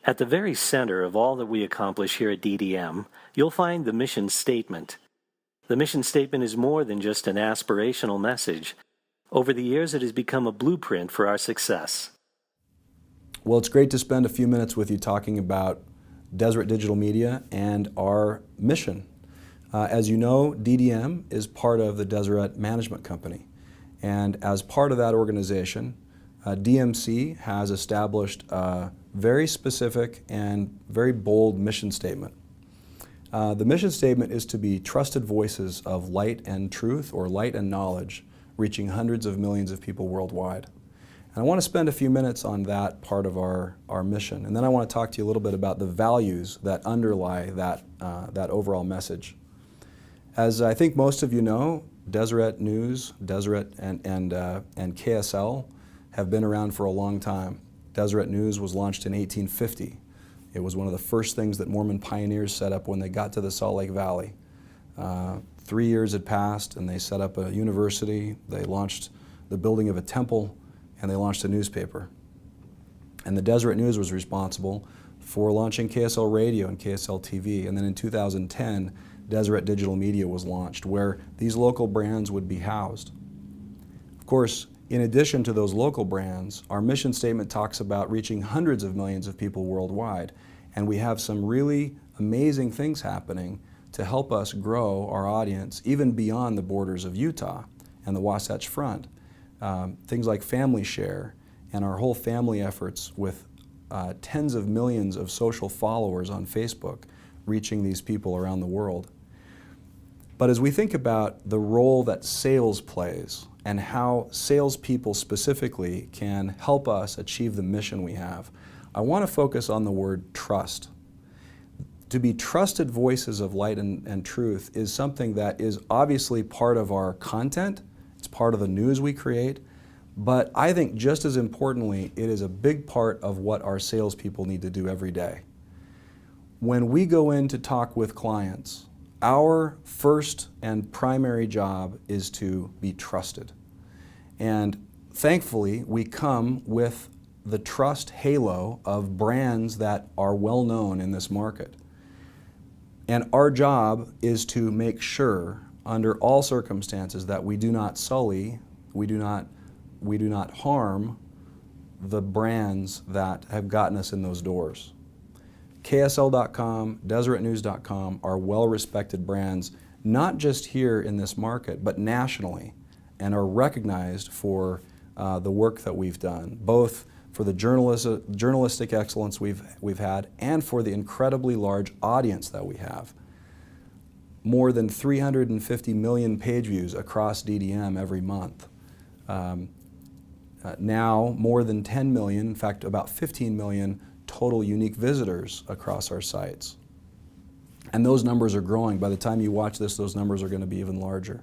At the very center of all that we accomplish here at DDM, you'll find the mission statement. The mission statement is more than just an aspirational message. Over the years, it has become a blueprint for our success. Well, it's great to spend a few minutes with you talking about Deseret Digital Media and our mission. As you know, DDM is part of the Deseret Management Company. And as part of that organization, DMC has established a very specific and very bold mission statement. The mission statement is to be trusted voices of light and truth, or light and knowledge, reaching hundreds of millions of people worldwide. And I want to spend a few minutes on that part of our mission. And then I want to talk to you a little bit about the values that underlie that overall message. As I think most of you know, Deseret News, Deseret and KSL have been around for a long time. Deseret News was launched in 1850. It was one of the first things that Mormon pioneers set up when they got to the Salt Lake Valley. 3 years had passed and they set up a university, they launched the building of a temple, and they launched a newspaper. And the Deseret News was responsible for launching KSL Radio and KSL TV. And then in 2010, Deseret Digital Media was launched, where these local brands would be housed. Of course, in addition to those local brands, our mission statement talks about reaching hundreds of millions of people worldwide. And we have some really amazing things happening to help us grow our audience even beyond the borders of Utah and the Wasatch Front. Things like Family Share and our whole family efforts with tens of millions of social followers on Facebook, reaching these people around the world. But as we think about the role that sales plays and how salespeople specifically can help us achieve the mission we have, I want to focus on the word trust. To be trusted voices of light and truth is something that is obviously part of our content, it's part of the news we create, but I think just as importantly, it is a big part of what our salespeople need to do every day. When we go in to talk with clients, our first and primary job is to be trusted. And thankfully, we come with the trust halo of brands that are well known in this market. And our job is to make sure, under all circumstances, that we do not sully, we do not harm the brands that have gotten us in those doors. KSL.com, DeseretNews.com are well-respected brands, not just here in this market, but nationally, and are recognized for the work that we've done, both for the journalistic excellence we've had and for the incredibly large audience that we have. More than 350 million page views across DDM every month. Now more than 10 million, in fact about 15 million total unique visitors across our sites. And those numbers are growing. By the time you watch this, those numbers are going to be even larger.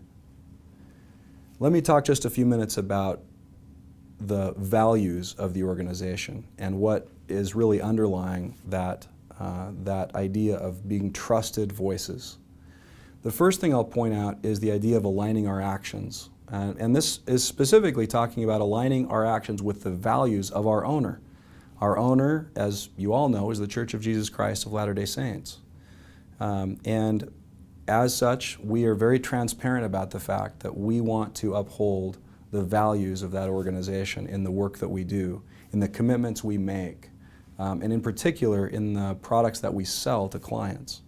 Let me talk just a few minutes about the values of the organization and what is really underlying that idea of being trusted voices. The first thing I'll point out is the idea of aligning our actions. And this is specifically talking about aligning our actions with the values of our owner. Our owner, as you all know, is the Church of Jesus Christ of Latter-day Saints. And as such, we are very transparent about the fact that we want to uphold the values of that organization in the work that we do, in the commitments we make, and in particular in the products that we sell to clients.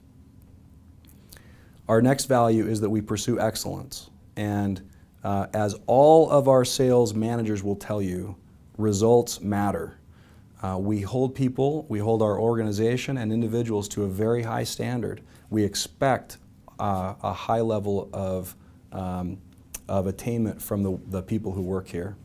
Our next value is that we pursue excellence. And as all of our sales managers will tell you, results matter. We hold our organization and individuals to a very high standard. We expect a high level of attainment from the people who work here.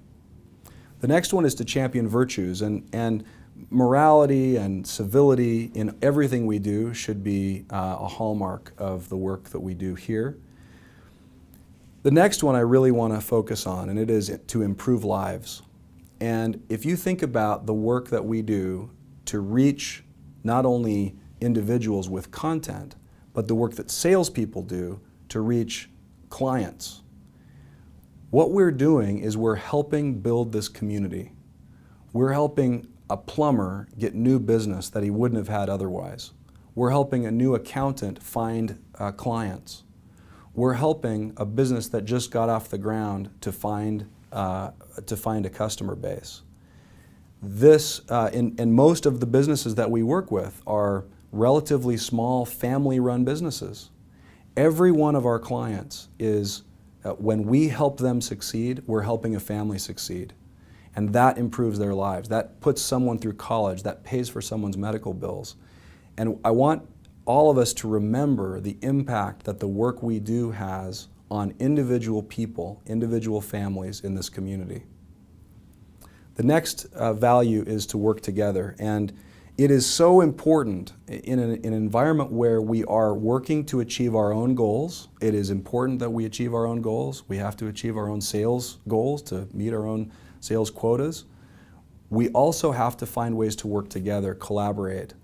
The next one is to champion virtues, and morality and civility in everything we do should be a hallmark of the work that we do here. The next one I really want to focus on, and it is to improve lives. And if you think about the work that we do to reach not only individuals with content, but the work that salespeople do to reach clients, what we're doing is we're helping build this community. We're helping a plumber get new business that he wouldn't have had otherwise. We're helping a new accountant find clients. We're helping a business that just got off the ground to find a customer base. This, and most of the businesses that we work with are relatively small, family-run businesses. Every one of our clients is, when we help them succeed, we're helping a family succeed. And that improves their lives. That puts someone through college. That pays for someone's medical bills. And I want all of us to remember the impact that the work we do has on individual people, individual families in this community. The next value is to work together. And it is so important in an environment where we are working to achieve our own goals. It is important that we achieve our own goals. We have to achieve our own sales goals to meet our own sales quotas. We also have to find ways to work together, collaborate.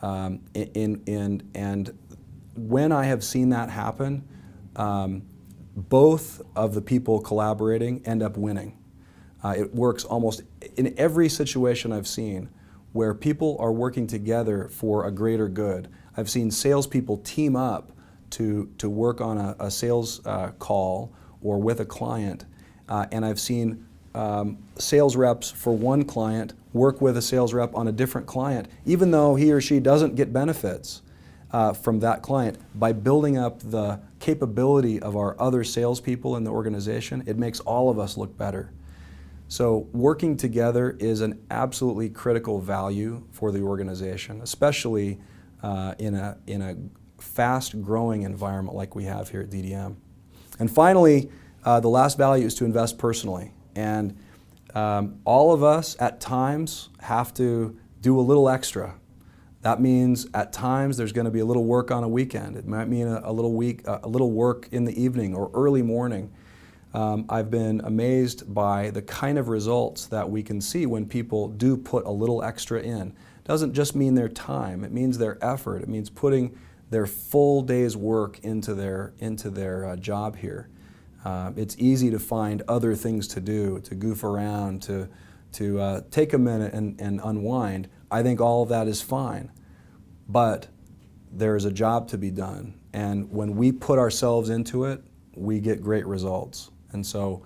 And when I have seen that happen, both of the people collaborating end up winning. It works almost in every situation I've seen where people are working together for a greater good. I've seen salespeople team up to work on a sales call or with a client, and I've seen sales reps for one client work with a sales rep on a different client, even though he or she doesn't get benefits from that client. By building up the capability of our other salespeople in the organization, it makes all of us look better. So working together is an absolutely critical value for the organization, especially in a fast-growing environment like we have here at DDM. And finally, the last value is to invest personally. And all of us at times have to do a little extra. That means at times there's going to be a little work on a weekend. It might mean a little work in the evening or early morning. I've been amazed by the kind of results that we can see when people do put a little extra in. It doesn't just mean their time, it means their effort. It means putting their full day's work into their job here. It's easy to find other things to do, to goof around, to take a minute and unwind. I think all of that is fine, but there's a job to be done. And when we put ourselves into it, we get great results. And so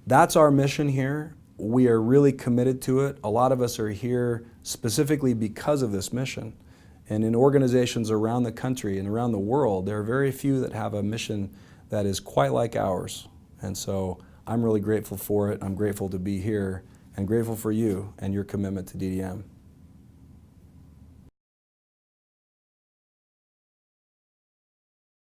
that's our mission here. We are really committed to it. A lot of us are here specifically because of this mission. And in organizations around the country and around the world, there are very few that have a mission that is quite like ours. And so I'm really grateful for it. I'm grateful to be here and grateful for you and your commitment to DDM.